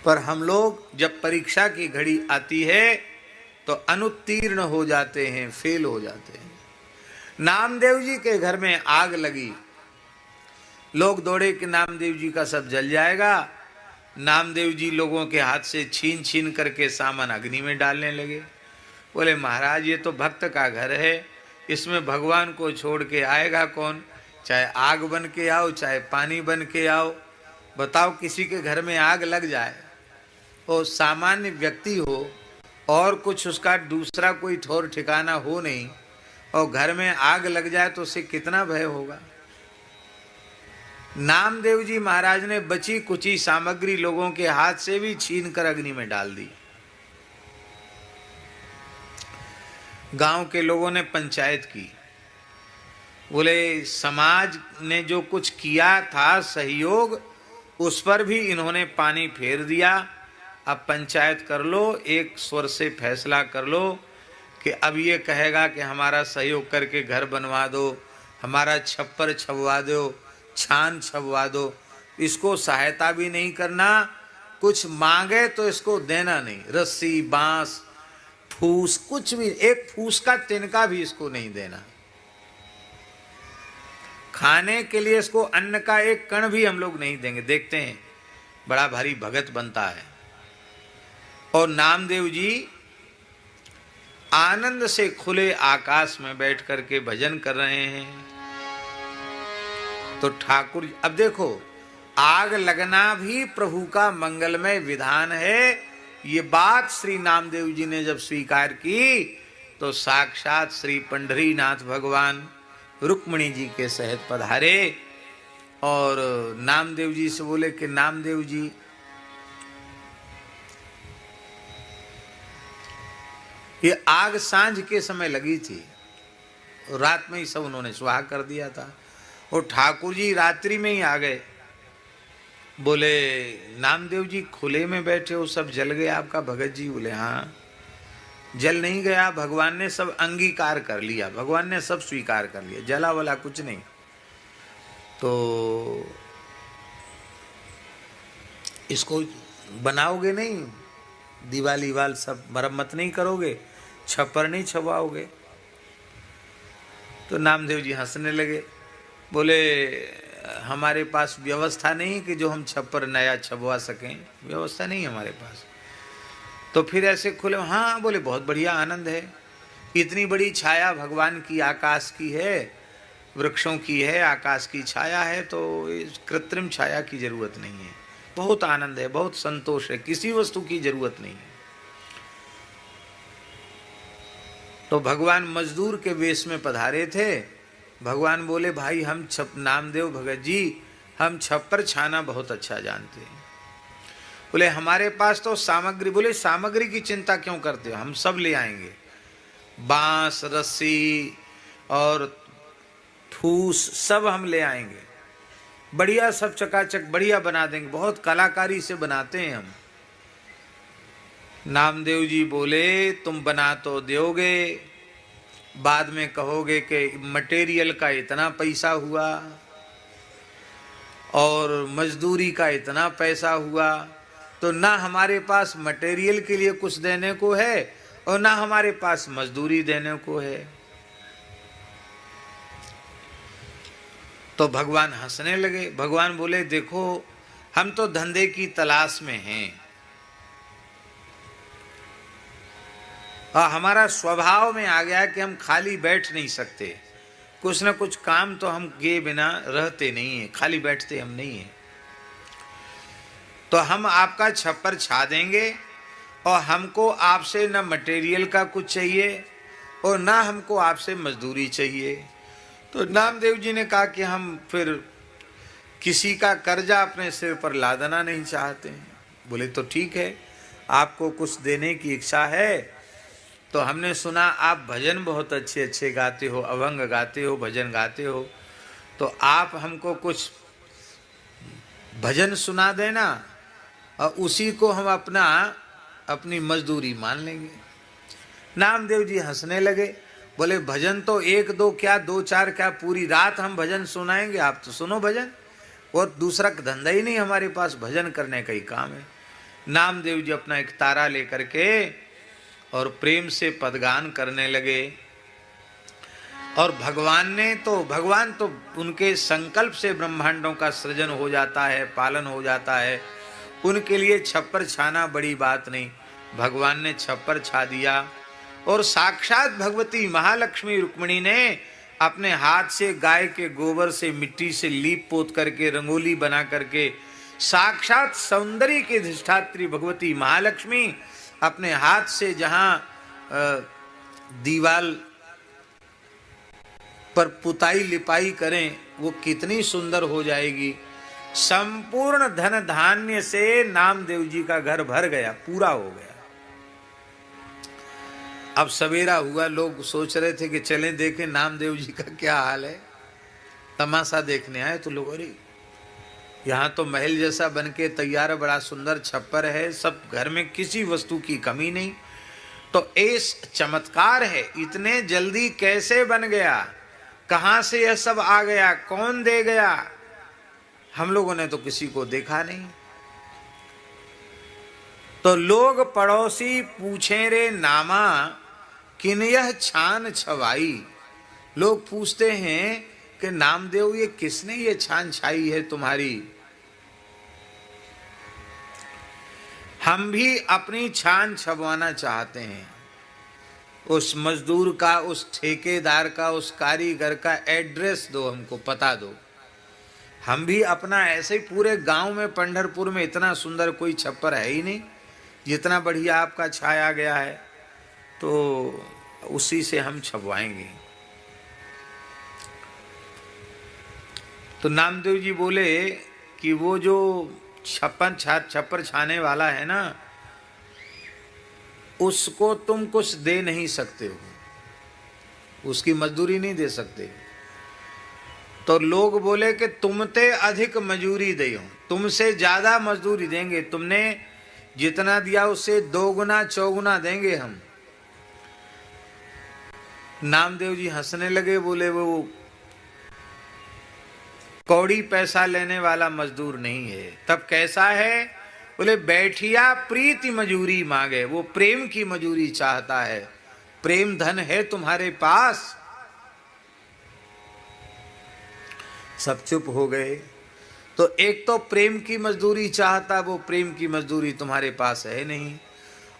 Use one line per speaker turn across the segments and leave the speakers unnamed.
पर हम लोग जब परीक्षा की घड़ी आती है तो अनुत्तीर्ण हो जाते हैं, फेल हो जाते हैं। नामदेव जी के घर में आग लगी, लोग दौड़े कि नामदेव जी का सब जल जाएगा। नामदेव जी लोगों के हाथ से छीन छीन करके सामान अग्नि में डालने लगे। बोले महाराज ये तो भक्त का घर है, इसमें भगवान को छोड़ के आएगा कौन? चाहे आग बन के आओ, चाहे पानी बन के आओ, बताओ किसी के घर में आग लग जाए, वो सामान्य व्यक्ति हो और कुछ उसका दूसरा कोई ठौर ठिकाना हो नहीं, और घर में आग लग जाए तो उसे कितना भय होगा। नामदेव जी महाराज ने बची कुची सामग्री लोगों के हाथ से भी छीन कर अग्नि में डाल दी। गांव के लोगों ने पंचायत की, बोले समाज ने जो कुछ किया था सहयोग, उस पर भी इन्होंने पानी फेर दिया। अब पंचायत कर लो, एक स्वर से फैसला कर लो कि अब ये कहेगा कि हमारा सहयोग करके घर बनवा दो, हमारा छप्पर छपवा दो, छान छपवा दो, इसको सहायता भी नहीं करना, कुछ मांगे तो इसको देना नहीं, रस्सी बांस फूस कुछ भी, एक फूस का तिनका भी इसको नहीं देना, खाने के लिए इसको अन्न का एक कण भी हम लोग नहीं देंगे। देखते हैं बड़ा भारी भगत बनता है। और नामदेव जी आनंद से खुले आकाश में बैठ करके भजन कर रहे हैं। तो ठाकुर, अब देखो आग लगना भी प्रभु का मंगलमय विधान है। ये बात श्री नामदेव जी ने जब स्वीकार की तो साक्षात श्री पंढरीनाथ भगवान रुक्मिणी जी के सहित पधारे और नामदेव जी से बोले कि नामदेव जी ये आग सांझ के समय लगी थी, रात में ही सब उन्होंने स्वाहा कर दिया था, और ठाकुर जी रात्रि में ही आ गए। बोले नामदेव जी खुले में बैठे हो, सब जल गया आपका भगत जी? बोले हाँ जल नहीं गया, भगवान ने सब अंगीकार कर लिया, भगवान ने सब स्वीकार कर लिया, जला वाला कुछ नहीं। तो इसको बनाओगे नहीं, दीवाली वाल सब मरम्मत नहीं करोगे, छप्पर नहीं छपवाओगे? तो नामदेव जी हंसने लगे, बोले हमारे पास व्यवस्था नहीं कि जो हम छप्पर नया छपवा सकें, व्यवस्था नहीं हमारे पास। तो फिर ऐसे खुले, हाँ बोले बहुत बढ़िया आनंद है, इतनी बड़ी छाया भगवान की आकाश की है, वृक्षों की है, आकाश की छाया है, तो इस कृत्रिम छाया की जरूरत नहीं है, बहुत आनंद है, बहुत संतोष है, किसी वस्तु की जरूरत नहीं है। तो भगवान मजदूर के वेश में पधारे थे। भगवान बोले भाई हम नामदेव भगत जी हम छप्पर छाना बहुत अच्छा जानते हैं। बोले हमारे पास तो सामग्री, बोले सामग्री की चिंता क्यों करते हो, हम सब ले आएंगे, बांस रस्सी और फूस सब हम ले आएंगे, बढ़िया सब चकाचक बढ़िया बना देंगे, बहुत कलाकारी से बनाते हैं हम। नामदेव जी बोले तुम बना तो दोगे, बाद में कहोगे कि मटेरियल का इतना पैसा हुआ और मजदूरी का इतना पैसा हुआ, तो ना हमारे पास मटेरियल के लिए कुछ देने को है और ना हमारे पास मजदूरी देने को है। तो भगवान हंसने लगे। भगवान बोले देखो हम तो धंधे की तलाश में हैं, और हमारा स्वभाव में आ गया कि हम खाली बैठ नहीं सकते, कुछ न कुछ काम तो हम किए बिना रहते नहीं हैं, खाली बैठते हम नहीं हैं। तो हम आपका छप्पर छा देंगे और हमको आपसे न मटेरियल का कुछ चाहिए और ना हमको आपसे मजदूरी चाहिए। तो नामदेव जी ने कहा कि हम फिर किसी का कर्जा अपने सिर पर लादना नहीं चाहते हैं। बोले तो ठीक है, आपको कुछ देने की इच्छा है तो हमने सुना आप भजन बहुत अच्छे अच्छे गाते हो, अभंग गाते हो, भजन गाते हो, तो आप हमको कुछ भजन सुना देना और उसी को हम अपनी मजदूरी मान लेंगे। नामदेव जी हंसने लगे, बोले भजन तो एक दो क्या, दो चार क्या, पूरी रात हम भजन सुनाएंगे, आप तो सुनो भजन, और दूसरा धंधा ही नहीं हमारे पास, भजन करने का ही काम है। नामदेव जी अपना एक तारा लेकर के और प्रेम से पदगान करने लगे। और भगवान तो उनके संकल्प से ब्रह्मांडों का सृजन हो जाता है, पालन हो जाता है। उनके लिए छप्पर छाना बड़ी बात नहीं, भगवान ने छप्पर छा दिया। और साक्षात भगवती महालक्ष्मी रुक्मिणी ने अपने हाथ से गाय के गोबर से मिट्टी से लीप पोत करके रंगोली बना करके, साक्षात सौंदर्य की अधिष्ठात्री भगवती महालक्ष्मी अपने हाथ से जहां दीवाल पर पुताई लिपाई करें वो कितनी सुंदर हो जाएगी। संपूर्ण धन धान्य से नामदेव जी का घर भर गया, पूरा हो गया। अब सवेरा हुआ, लोग सोच रहे थे कि चलें देखें नामदेव जी का क्या हाल है। तमाशा देखने आए तो लोग, अरे यहाँ तो महल जैसा बनके तैयार, बड़ा सुंदर छप्पर है, सब घर में किसी वस्तु की कमी नहीं। तो इस चमत्कार है, इतने जल्दी कैसे बन गया, कहां से यह सब आ गया, कौन दे गया? हम लोगों ने तो किसी को देखा नहीं। तो लोग पड़ोसी पूछे रे नामा किन यह छान छवाई। लोग पूछते हैं कि नामदेव ये किसने ये छान छाई है तुम्हारी। हम भी अपनी छान छबवाना चाहते हैं। उस मजदूर का, उस ठेकेदार का, उस कारीगर का एड्रेस दो, हमको पता दो। हम भी अपना ऐसे ही, पूरे गांव में पंढरपुर में इतना सुंदर कोई छप्पर है ही नहीं जितना बढ़िया आपका छाया गया है, तो उसी से हम छपवाएंगे। तो नामदेव जी बोले कि वो जो छप्पर छाने वाला है ना, उसको तुम कुछ दे नहीं सकते हो, उसकी मजदूरी नहीं दे सकते। तो लोग बोले कि तुमते अधिक मजूरी दे, तुमसे ज्यादा मजदूरी देंगे, तुमने जितना दिया उससे दोगुना चौगुना देंगे हम। नामदेव जी हंसने लगे, बोले वो कौड़ी पैसा लेने वाला मजदूर नहीं है। तब कैसा है? बोले बैठिया प्रीति मजूरी मांगे, वो प्रेम की मजूरी चाहता है। प्रेम धन है तुम्हारे पास? सब चुप हो गए। तो एक तो प्रेम की मजदूरी चाहता, वो प्रेम की मजदूरी तुम्हारे पास है नहीं।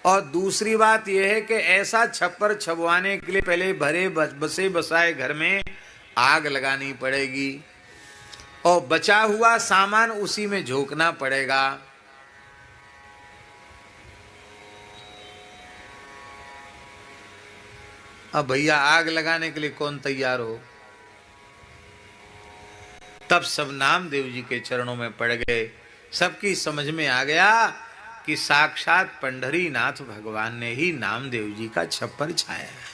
और दूसरी बात यह है कि ऐसा छप्पर छपवाने के लिए पहले भरे बसे बसाए घर में आग लगानी पड़ेगी और बचा हुआ सामान उसी में झोंकना पड़ेगा। अब भैया आग लगाने के लिए कौन तैयार हो? तब सब नामदेव जी के चरणों में पड़ गए। सबकी समझ में आ गया कि साक्षात पंढरीनाथ भगवान ने ही नामदेव जी का छप्पर छाया है।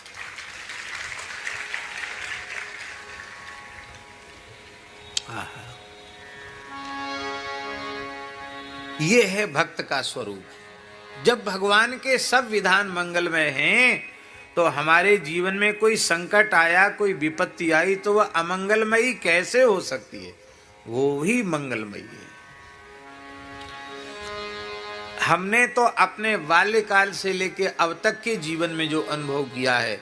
ये है भक्त का स्वरूप। जब भगवान के सब विधान मंगलमय हैं, तो हमारे जीवन में कोई संकट आया, कोई विपत्ति आई, तो वह अमंगलमयी कैसे हो सकती है? वो ही मंगलमयी है। हमने तो अपने बाल्यकाल से लेके अब तक के जीवन में जो अनुभव किया है,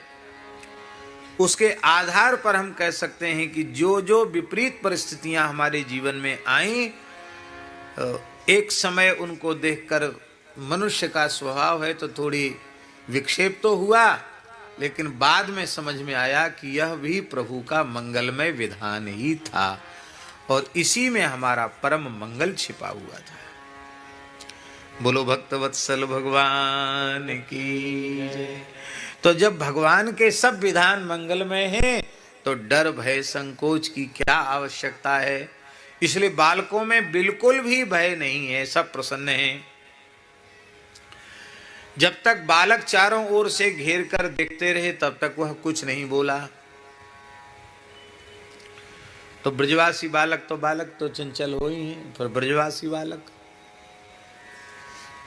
उसके आधार पर हम कह सकते हैं कि जो जो विपरीत परिस्थितियां हमारे जीवन में आईं, एक समय उनको देखकर मनुष्य का स्वभाव है तो थोड़ी विक्षेप तो हुआ, लेकिन बाद में समझ में आया कि यह भी प्रभु का मंगलमय विधान ही था और इसी में हमारा परम मंगल छिपा हुआ था। बोलो भक्तवत्सल भगवान की जय। तो जब भगवान के सब विधान मंगलमय हैं, तो डर भय संकोच की क्या आवश्यकता है? इसलिए बालकों में बिल्कुल भी भय नहीं है, सब प्रसन्न हैं। जब तक बालक चारों ओर से घेर कर देखते रहे, तब तक वह कुछ नहीं बोला। तो ब्रजवासी बालक तो चंचल हो ही हैं, पर ब्रजवासी बालक,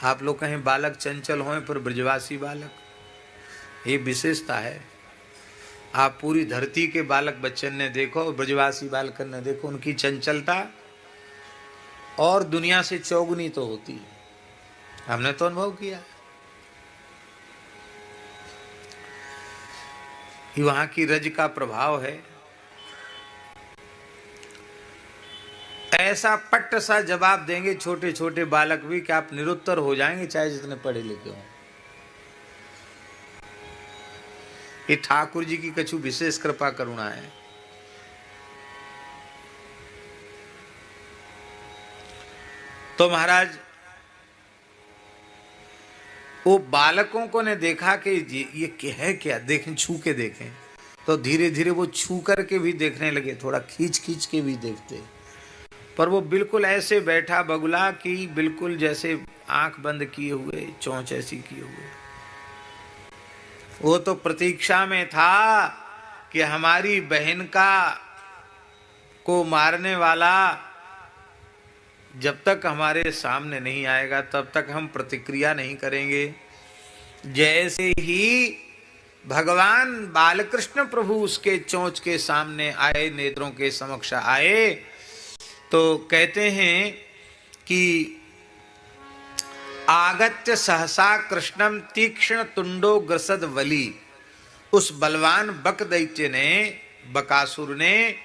आप लोग कहें बालक चंचल हों पर ब्रजवासी बालक, ये विशेषता है। आप पूरी धरती के बालक बच्चन ने देखो, ब्रजवासी बालकन ने देखो, उनकी चंचलता और दुनिया से चौगुनी तो होती है। हमने तो अनुभव किया कि वहां की रज का प्रभाव है। ऐसा पट्ट सा जवाब देंगे छोटे छोटे बालक भी कि आप निरुत्तर हो जाएंगे, चाहे जितने पढ़े लिखे हों। ये ठाकुर जी की कछु विशेष कृपा करुणा है। तो महाराज वो बालकों को ने देखा कि ये है क्या, देखें, छू के देखें। तो धीरे धीरे वो छू करके भी देखने लगे, थोड़ा खींच खींच के भी देखते। पर वो बिल्कुल ऐसे बैठा बगुला कि बिल्कुल जैसे आंख बंद किए हुए, चोंच ऐसी किए हुए। वो तो प्रतीक्षा में था कि हमारी बहन को मारने वाला जब तक हमारे सामने नहीं आएगा तब तक हम प्रतिक्रिया नहीं करेंगे। जैसे ही भगवान बालकृष्ण प्रभु उसके चोंच के सामने आए, नेत्रों के समक्ष आए, तो कहते हैं कि आगत्य सहसा कृष्णम तीक्ष्ण तुंडो ग्रसद वली। उस बलवान बक दैत्य ने, बकासुर ने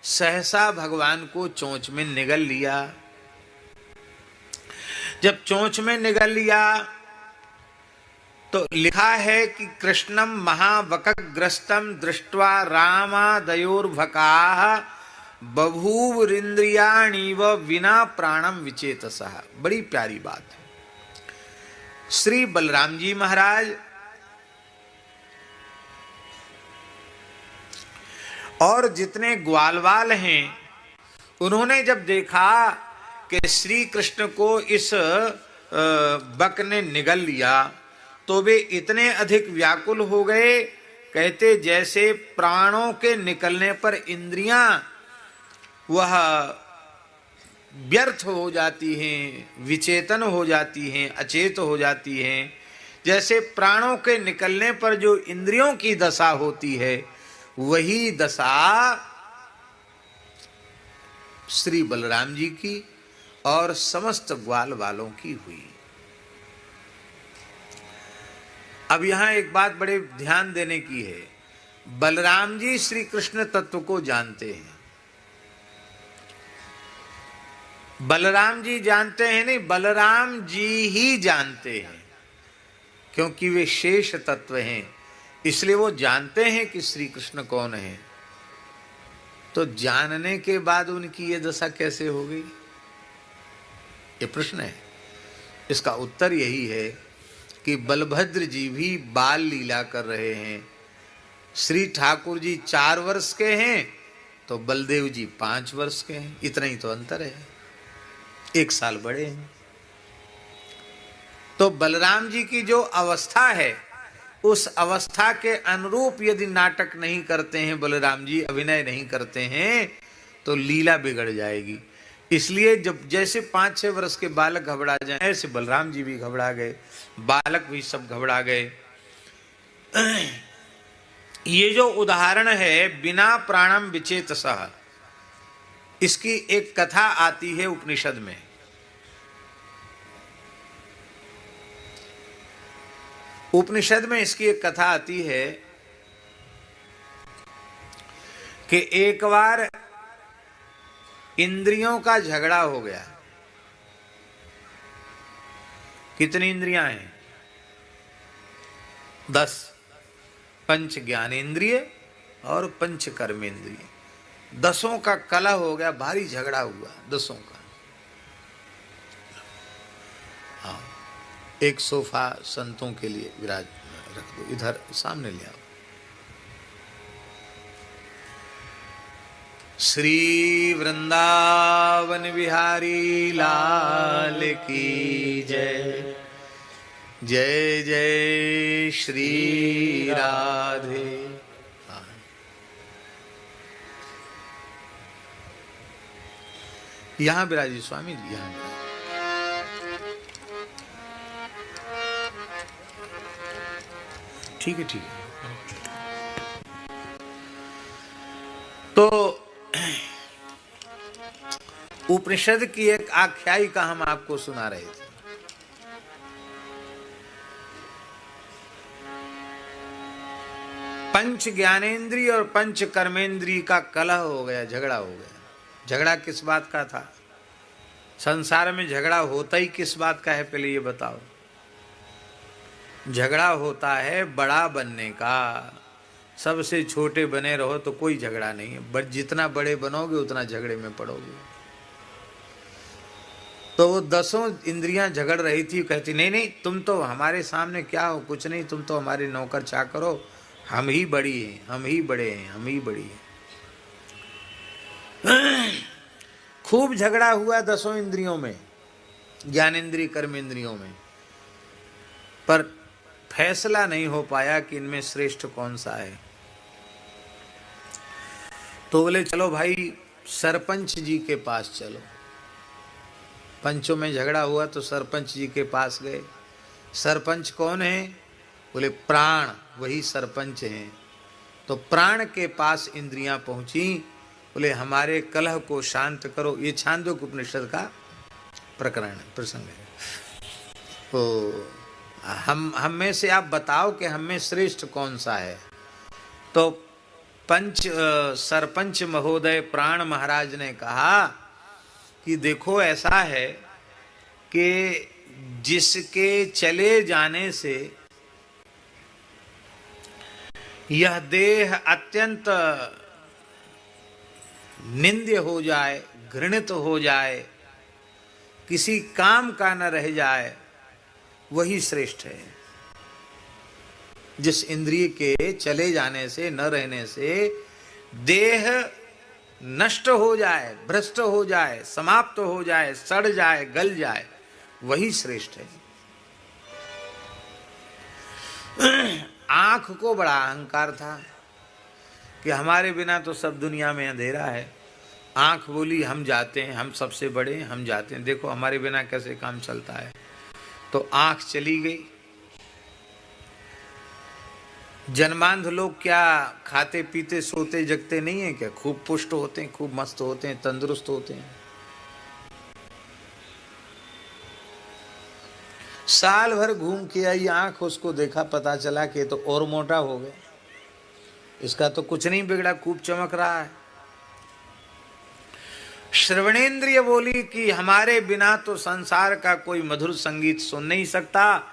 सहसा भगवान को चोंच में निगल लिया। जब चोंच में निगल लिया तो लिखा है कि कृष्णम महावकग्रस्तम दृष्ट्वा रामादयोर्भकाः बभूवरिंद्रियाणीव विना प्राणम विचेतसः। बड़ी प्यारी बात है। श्री बलराम जी महाराज और जितने ग्वालवाल हैं, उन्होंने जब देखा कि श्री कृष्ण को इस बक ने निगल लिया तो वे इतने अधिक व्याकुल हो गए, कहते जैसे प्राणों के निकलने पर इंद्रियां वह व्यर्थ हो जाती हैं, विचेतन हो जाती हैं, अचेत हो जाती हैं। जैसे प्राणों के निकलने पर जो इंद्रियों की दशा होती है, वही दशा श्री बलराम जी की और समस्त ग्वाल वालों की हुई। अब यहां एक बात बड़े ध्यान देने की है। बलराम जी श्री कृष्ण तत्व को जानते हैं। बलराम जी जानते हैं नहीं, बलराम जी ही जानते हैं, क्योंकि वे शेष तत्व हैं, इसलिए वो जानते हैं कि श्री कृष्ण कौन है। तो जानने के बाद उनकी ये दशा कैसे हो गई, ये प्रश्न है। इसका उत्तर यही है कि बलभद्र जी भी बाल लीला कर रहे हैं। श्री ठाकुर जी 4 वर्ष के हैं तो बलदेव जी 5 वर्ष के हैं, इतना ही तो अंतर है, 1 साल बड़े हैं। तो बलराम जी की जो अवस्था है, उस अवस्था के अनुरूप यदि नाटक नहीं करते हैं बलराम जी, अभिनय नहीं करते हैं, तो लीला बिगड़ जाएगी। इसलिए जब जैसे 5-6 वर्ष के बालक घबरा जाएं, ऐसे बलराम जी भी घबरा गए, बालक भी सब घबरा गए। ये जो उदाहरण है बिना प्राणम विचेतसः, इसकी एक कथा आती है उपनिषद में। उपनिषद में इसकी एक कथा आती है कि एक बार इंद्रियों का झगड़ा हो गया। कितनी इंद्रियां हैं? 10। पंच ज्ञानेंद्रिय और पंच कर्मेंद्रिय, 10 का कलह हो गया, भारी झगड़ा हुआ 10 का। हाँ, एक सोफा संतों के लिए विराज रख दो, इधर सामने ले आओ। श्री वृंदावन बिहारी लाल की जय। जय जय श्री राधे। यहां विराजी स्वामी जी, यहां ठीक है, ठीक है। तो उपनिषद की एक आख्यायिका हम आपको सुना रहे थे। पंच ज्ञानेंद्रिय और पंच कर्मेंद्रिय का कलह हो गया, झगड़ा हो गया। झगड़ा किस बात का था? संसार में झगड़ा होता ही किस बात का है, पहले ये बताओ। झगड़ा होता है बड़ा बनने का। सबसे छोटे बने रहो तो कोई झगड़ा नहीं है, बट जितना बड़े बनोगे उतना झगड़े में पड़ोगे। तो वो 10 इंद्रियां झगड़ रही थी, कहती नहीं नहीं तुम तो हमारे सामने क्या हो, कुछ नहीं, तुम तो हमारे नौकर चाकर हो, हम ही बड़ी हैं, हम ही बड़े हैं, हम ही बड़ी हैं। खूब झगड़ा हुआ 10 इंद्रियों में, ज्ञानेंद्रिय कर्मेंद्रियों में, पर फैसला नहीं हो पाया कि इनमें श्रेष्ठ कौन सा है। तो बोले चलो भाई सरपंच जी के पास चलो। पंचों में झगड़ा हुआ तो सरपंच जी के पास गए। सरपंच कौन है? बोले प्राण, वही सरपंच हैं। तो प्राण के पास इंद्रियां पहुंची, बोले हमारे कलह को शांत करो। ये छांदोग्य उपनिषद का प्रकरण है, प्रसंग है। तो हम में से आप बताओ कि हम में श्रेष्ठ कौन सा है। तो सरपंच महोदय प्राण महाराज ने कहा कि देखो ऐसा है कि जिसके चले जाने से यह देह अत्यंत निंद्य हो जाए, घृणित हो जाए, किसी काम का न रह जाए, वही श्रेष्ठ है। जिस इंद्रिय के चले जाने से, न रहने से देह नष्ट हो जाए, भ्रष्ट हो जाए, समाप्त हो जाए, सड़ जाए, गल जाए, वही श्रेष्ठ है। आंख को बड़ा अहंकार था कि हमारे बिना तो सब दुनिया में अंधेरा है। आंख बोली हम जाते हैं, हम सबसे बड़े हैं, हम जाते हैं, देखो हमारे बिना कैसे काम चलता है। तो आंख चली गई। जन्मांध लोग क्या खाते पीते सोते जगते नहीं है क्या? खूब पुष्ट होते हैं, खूब मस्त होते हैं, तंदुरुस्त होते हैं। साल भर घूम के आई आंख, उसको देखा, पता चला कि तो और मोटा हो गया, इसका तो कुछ नहीं बिगड़ा, खूब चमक रहा है। श्रवणेन्द्रिय बोली कि हमारे बिना तो संसार का कोई मधुर संगीत सुन नहीं सकता।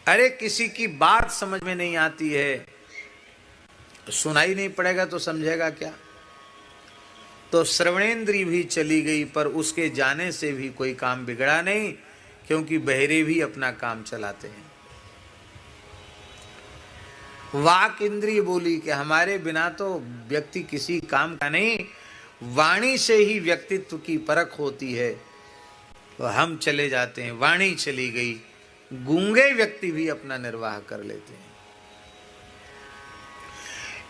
अरे किसी की बात समझ में नहीं आती है, सुनाई नहीं पड़ेगा तो समझेगा क्या? तो श्रवणेन्द्रिय भी चली गई, पर उसके जाने से भी कोई काम बिगड़ा नहीं, क्योंकि बहरे भी अपना काम चलाते हैं। वाक इंद्रिय बोली कि हमारे बिना तो व्यक्ति किसी काम का नहीं, वाणी से ही व्यक्तित्व की परख होती है। तो हम चले जाते हैं, वाणी चली गई, गूंगे व्यक्ति भी अपना निर्वाह कर लेते हैं।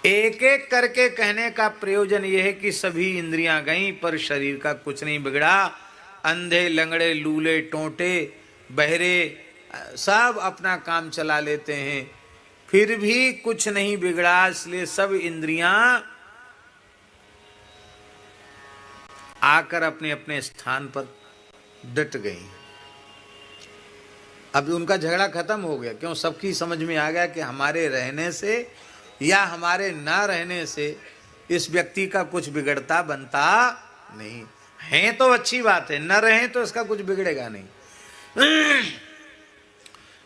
एक एक करके कहने का प्रयोजन यह है कि सभी इंद्रियां गईं पर शरीर का कुछ नहीं बिगड़ा। अंधे लंगड़े लूले टोटे बहरे सब अपना काम चला लेते हैं, फिर भी कुछ नहीं बिगड़ा। इसलिए सब इंद्रियां आकर अपने अपने स्थान पर डट गई। अब उनका झगड़ा खत्म हो गया। क्यों? सबकी समझ में आ गया कि हमारे रहने से या हमारे ना रहने से इस व्यक्ति का कुछ बिगड़ता बनता नहीं है। तो अच्छी बात है, न रहे तो इसका कुछ बिगड़ेगा नहीं।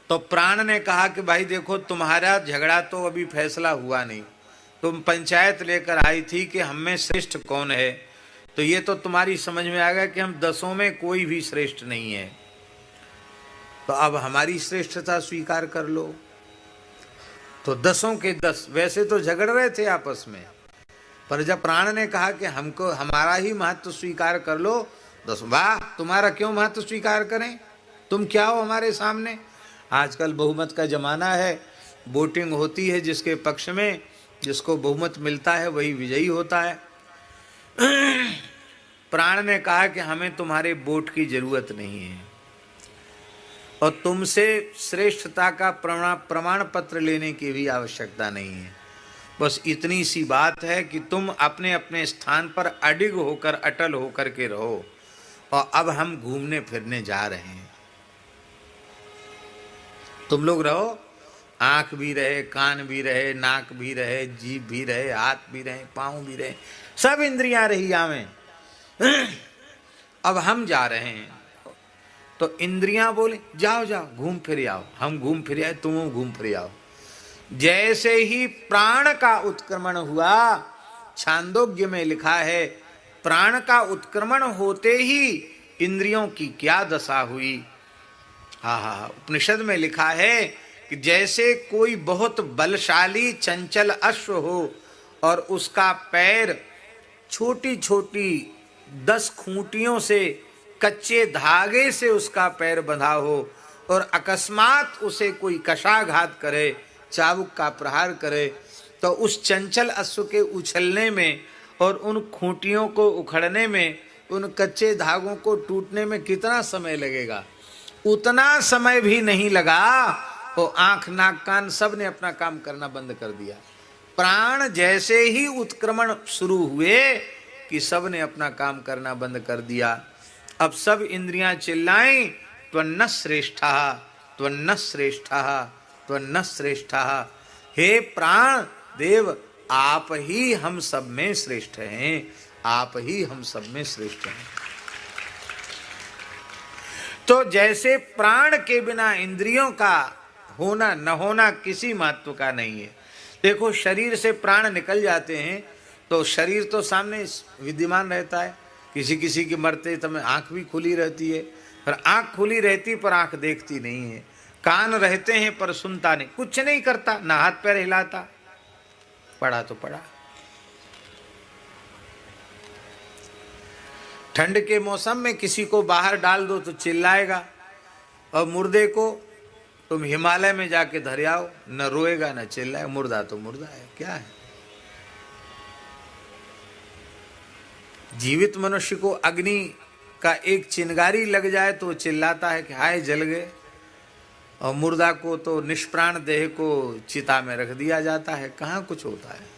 तो प्राण ने कहा कि भाई देखो तुम्हारा झगड़ा तो अभी फैसला हुआ नहीं, तुम पंचायत लेकर आई थी कि हम में श्रेष्ठ कौन है, तो ये तो तुम्हारी समझ में आ गया कि हम 10 में कोई भी श्रेष्ठ नहीं है। तो अब हमारी श्रेष्ठता स्वीकार कर लो। तो 10 के 10 वैसे तो झगड़ रहे थे आपस में, पर जब प्राण ने कहा कि हमको हमारा ही महत्व स्वीकार कर लो, 10 वाह तुम्हारा क्यों महत्व स्वीकार करें, तुम क्या हो हमारे सामने। आजकल बहुमत का जमाना है, वोटिंग होती है, जिसके पक्ष में जिसको बहुमत मिलता है वही विजयी होता है। प्राण ने कहा कि हमें तुम्हारे वोट की जरूरत नहीं है और तुमसे श्रेष्ठता का प्रमाण पत्र लेने की भी आवश्यकता नहीं है। बस इतनी सी बात है कि तुम अपने अपने स्थान पर अडिग होकर, अटल होकर के रहो। और अब हम घूमने फिरने जा रहे हैं, तुम लोग रहो, आंख भी रहे, कान भी रहे, नाक भी रहे, जीभ भी रहे, हाथ भी रहे, पांव भी रहे, सब इंद्रियां रही आवें। अब हम जा रहे हैं तो इंद्रियां बोले जाओ जाओ घूम फिर आओ, हम घूम फिर आए, तुम घूम फिर आओ। जैसे ही प्राण का उत्क्रमण हुआ, छांदोग्य में लिखा है, प्राण का उत्क्रमण होते ही इंद्रियों की क्या दशा हुई। हा हा, उपनिषद में लिखा है कि जैसे कोई बहुत बलशाली चंचल अश्व हो और उसका पैर छोटी छोटी 10 खूंटियों से, कच्चे धागे से उसका पैर बंधा हो और अकस्मात उसे कोई कशाघात करे, चाबुक का प्रहार करे, तो उस चंचल अश्व के उछलने में और उन खूंटियों को उखड़ने में, उन कच्चे धागों को टूटने में कितना समय लगेगा। उतना समय भी नहीं लगा, वो आंख नाक कान सब ने अपना काम करना बंद कर दिया। प्राण जैसे ही उत्क्रमण शुरू हुए कि सब ने अपना काम करना बंद कर दिया। अब सब इंद्रियां चिल्लाएं, त्वन्न श्रेष्ठा, त्वन्न श्रेष्ठा, त्वन्न श्रेष्ठा। हे प्राण देव, आप ही हम सब में श्रेष्ठ हैं, आप ही हम सब में श्रेष्ठ हैं। तो जैसे प्राण के बिना इंद्रियों का होना न होना किसी महत्व का नहीं है। देखो, शरीर से प्राण निकल जाते हैं तो शरीर तो सामने विद्यमान रहता है, किसी किसी की मरते समय आंख भी खुली रहती है, पर आंख खुली रहती पर आंख देखती नहीं है, कान रहते हैं पर सुनता नहीं, कुछ नहीं करता, ना हाथ पैर हिलाता, पड़ा तो पड़ा। ठंड के मौसम में किसी को बाहर डाल दो तो चिल्लाएगा, और मुर्दे को तुम हिमालय में जाके धर आओ, न रोएगा न चिल्लाएगा, मुर्दा तो मुर्दा है, क्या है। जीवित मनुष्य को अग्नि का एक चिंगारी लग जाए तो चिल्लाता है कि हाय जल गए, और मुर्दा को तो निष्प्राण देह को चिता में रख दिया जाता है, कहाँ कुछ होता है।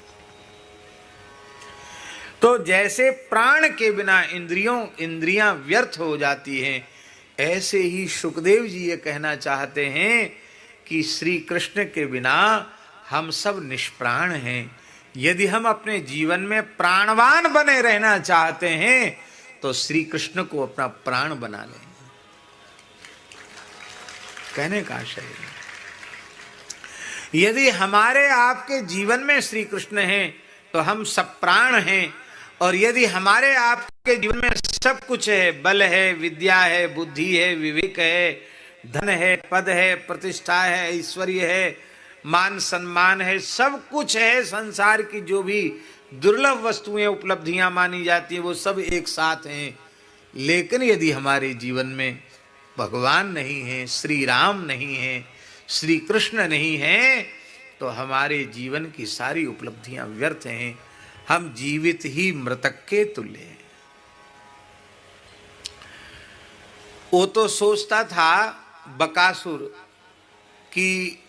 तो जैसे प्राण के बिना इंद्रियां व्यर्थ हो जाती हैं, ऐसे ही सुखदेव जी ये कहना चाहते हैं कि श्री कृष्ण के बिना हम सब निष्प्राण हैं। यदि हम अपने जीवन में प्राणवान बने रहना चाहते हैं तो श्री कृष्ण को अपना प्राण बना लें। कहने का आशय है, यदि हमारे आपके जीवन में श्री कृष्ण हैं तो हम सब प्राण हैं, और यदि हमारे आपके जीवन में सब कुछ है, बल है, विद्या है, बुद्धि है, विवेक है, धन है, पद है, प्रतिष्ठा है, ऐश्वर्य है, मान सम्मान है, सब कुछ है, संसार की जो भी दुर्लभ वस्तुएं उपलब्धियां मानी जाती हैं वो सब एक साथ हैं, लेकिन यदि हमारे जीवन में भगवान नहीं है, श्री राम नहीं है, श्री कृष्ण नहीं है, तो हमारे जीवन की सारी उपलब्धियां व्यर्थ हैं, हम जीवित ही मृतक के तुल्य हैं। वो तो सोचता था बकासुर कि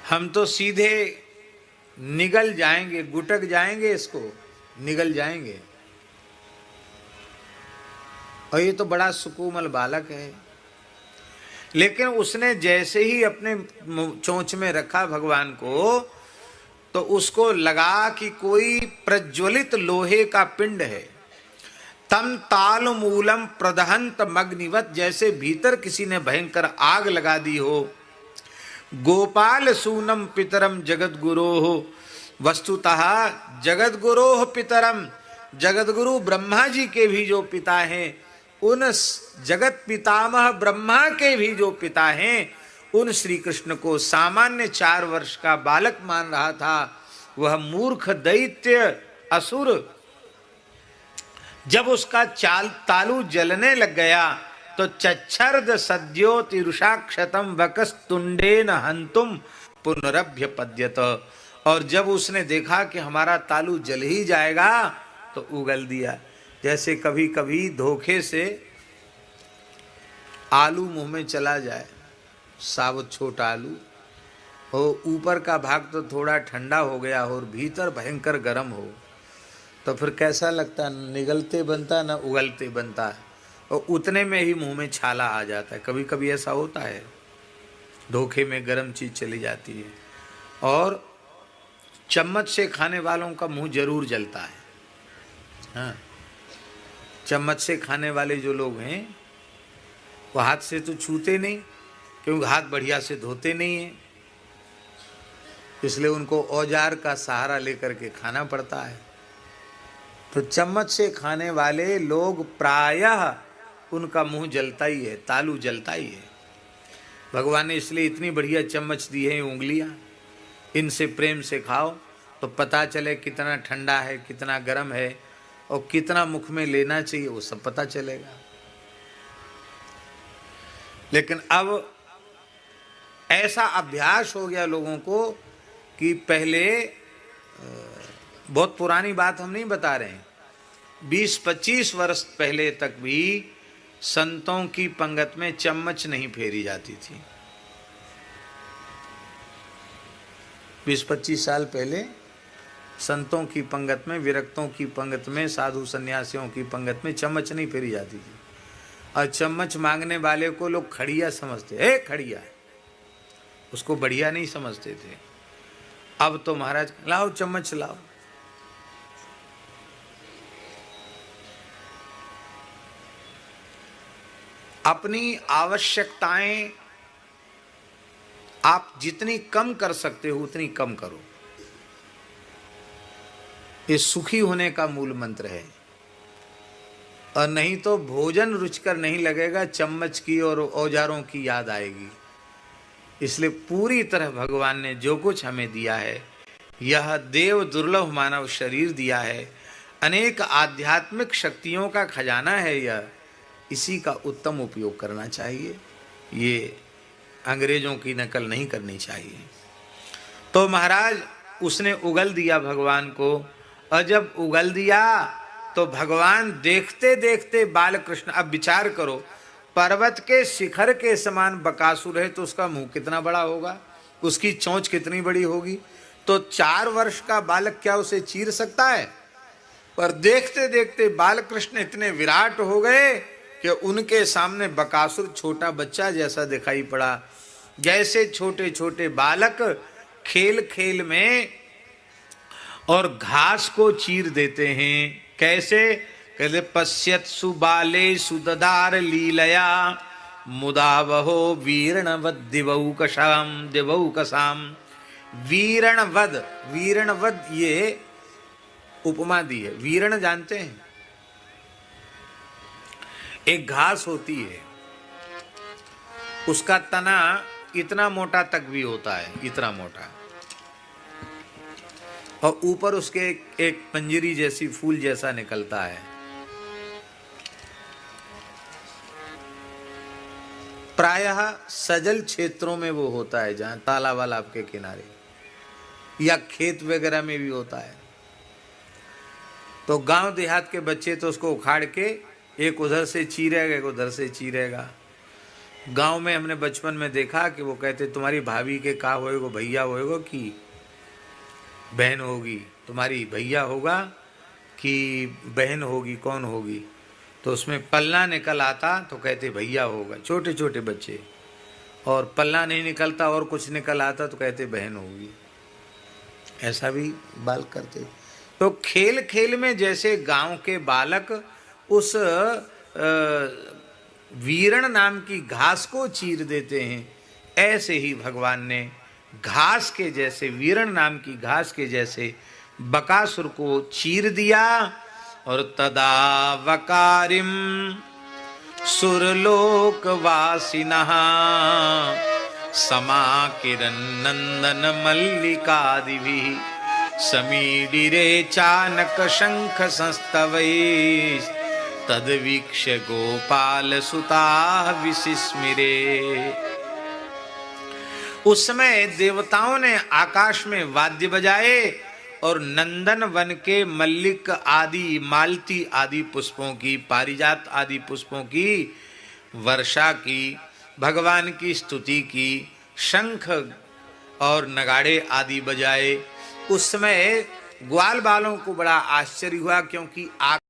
हम तो सीधे निगल जाएंगे, गुटक जाएंगे, इसको निगल जाएंगे, और ये तो बड़ा सुकोमल बालक है। लेकिन उसने जैसे ही अपने चोंच में रखा भगवान को, तो उसको लगा कि कोई प्रज्वलित लोहे का पिंड है। तम ताल मूलम प्रदहंत मग्निवत, जैसे भीतर किसी ने भयंकर आग लगा दी हो। गोपाल सूनम पितरम जगत गुरोह, वस्तुतः जगत गुरोह पितरम, जगत गुरु ब्रह्मा जी के भी जो पिता हैं, उन जगत पितामह ब्रह्मा के भी जो पिता हैं, उन श्री कृष्ण को सामान्य 4 वर्ष का बालक मान रहा था। वह मूर्ख दैत्य असुर जब उसका तालू जलने लग गया तो चच्छर्द सद्योतिरुषाक्षतम वकस्तुंडेन हंतुम पुनरभ्य पद्यत, और जब उसने देखा कि हमारा तालू जल ही जाएगा तो उगल दिया। जैसे कभी कभी धोखे से आलू मुंह में चला जाए, साबुत छोटा आलू हो, ऊपर का भाग तो थोड़ा ठंडा हो गया हो और भीतर भयंकर गर्म हो, तो फिर कैसा लगता, निगलते बनता ना उगलते बनता, और उतने में ही मुंह में छाला आ जाता है। कभी कभी ऐसा होता है, धोखे में गर्म चीज चली जाती है। और चम्मच से खाने वालों का मुंह जरूर जलता है। हाँ, चम्मच से खाने वाले जो लोग हैं वो हाथ से तो छूते नहीं, क्योंकि हाथ बढ़िया से धोते नहीं हैं, इसलिए उनको औजार का सहारा लेकर के खाना पड़ता है। तो चम्मच से खाने वाले लोग प्रायः उनका मुंह जलता ही है, तालू जलता ही है। भगवान ने इसलिए इतनी बढ़िया चम्मच दी है, उंगलियां, इनसे प्रेम से खाओ तो पता चले कितना ठंडा है, कितना गर्म है, और कितना मुख में लेना चाहिए, वो सब पता चलेगा। लेकिन अब ऐसा अभ्यास हो गया लोगों को कि पहले, बहुत पुरानी बात हम नहीं बता रहे हैं, 20-25 वर्ष पहले तक भी संतों की पंगत में चम्मच नहीं फेरी जाती थी। 20-25 साल पहले संतों की पंगत में, विरक्तों की पंगत में, साधु सन्यासियों की पंगत में चम्मच नहीं फेरी जाती थी। और चम्मच मांगने वाले को लोग खड़िया समझते, ए खड़िया, उसको बढ़िया नहीं समझते थे। अब तो महाराज लाओ चम्मच लाओ। अपनी आवश्यकताएं आप जितनी कम कर सकते हो उतनी कम करो, ये सुखी होने का मूल मंत्र है। और नहीं तो भोजन रुचिकर नहीं लगेगा, चम्मच की और औजारों की याद आएगी। इसलिए पूरी तरह भगवान ने जो कुछ हमें दिया है, यह देव दुर्लभ मानव शरीर दिया है, अनेक आध्यात्मिक शक्तियों का खजाना है यह, इसी का उत्तम उपयोग करना चाहिए। ये अंग्रेजों की नकल नहीं करनी चाहिए। तो महाराज उसने उगल दिया भगवान को, और जब उगल दिया तो भगवान देखते देखते बालकृष्ण, अब विचार करो, पर्वत के शिखर के समान बकासुर है तो उसका मुंह कितना बड़ा होगा, उसकी चोंच कितनी बड़ी होगी। तो 4 वर्ष का बालक क्या उसे चीर सकता है? पर देखते देखते बालकृष्ण इतने विराट हो गए कि उनके सामने बकासुर छोटा बच्चा जैसा दिखाई पड़ा। जैसे छोटे छोटे बालक खेल खेल में और घास को चीर देते हैं, कैसे? कहते पश्यत सुबाले सुददार लीलया मुदावहो वीरणवद दिवौकसाम। वीरणवद, वीरणवद ये उपमा दी है। वीरण जानते हैं? एक घास होती है, उसका तना इतना मोटा तक भी होता है, इतना मोटा, और ऊपर उसके एक पंजरी जैसी फूल जैसा निकलता है। प्रायः सजल क्षेत्रों में वो होता है, जहां तालाब वालाब के किनारे या खेत वगैरह में भी होता है। तो गांव देहात के बच्चे तो उसको उखाड़ के एक उधर से चीरेगा, एक उधर से चीरेगा। गांव में हमने बचपन में देखा कि वो कहते तुम्हारी भाभी के का होएगो, भैया होएगो कि बहन होगी, तुम्हारी भैया होगा कि बहन होगी, कौन होगी? तो उसमें पल्ला निकल आता तो कहते भैया होगा, छोटे छोटे बच्चे। और पल्ला नहीं निकलता और कुछ निकल आता तो कहते बहन होगी। ऐसा भी बाल करते। तो खेल खेल में जैसे गांव के बालक उस वीरण नाम की घास को चीर देते हैं, ऐसे ही भगवान ने घास के जैसे, वीरण नाम की घास के जैसे बकासुर को चीर दिया। और तदा वकारिम सुरलोक वासिनः समाकिरन नंदन मल्लिकादिभिः समीडिरे चानक शंख संस्तवै तद्वीक्ष्य गोपाल सुताः विसिस्मिरे। उस समय देवताओं ने आकाश में वाद्य बजाए और नंदन वन के मल्लिक आदि, मालती आदि पुष्पों की, पारिजात आदि पुष्पों की वर्षा की, भगवान की स्तुति की, शंख और नगाड़े आदि बजाए। उस समय ग्वाल बालों को बड़ा आश्चर्य हुआ, क्योंकि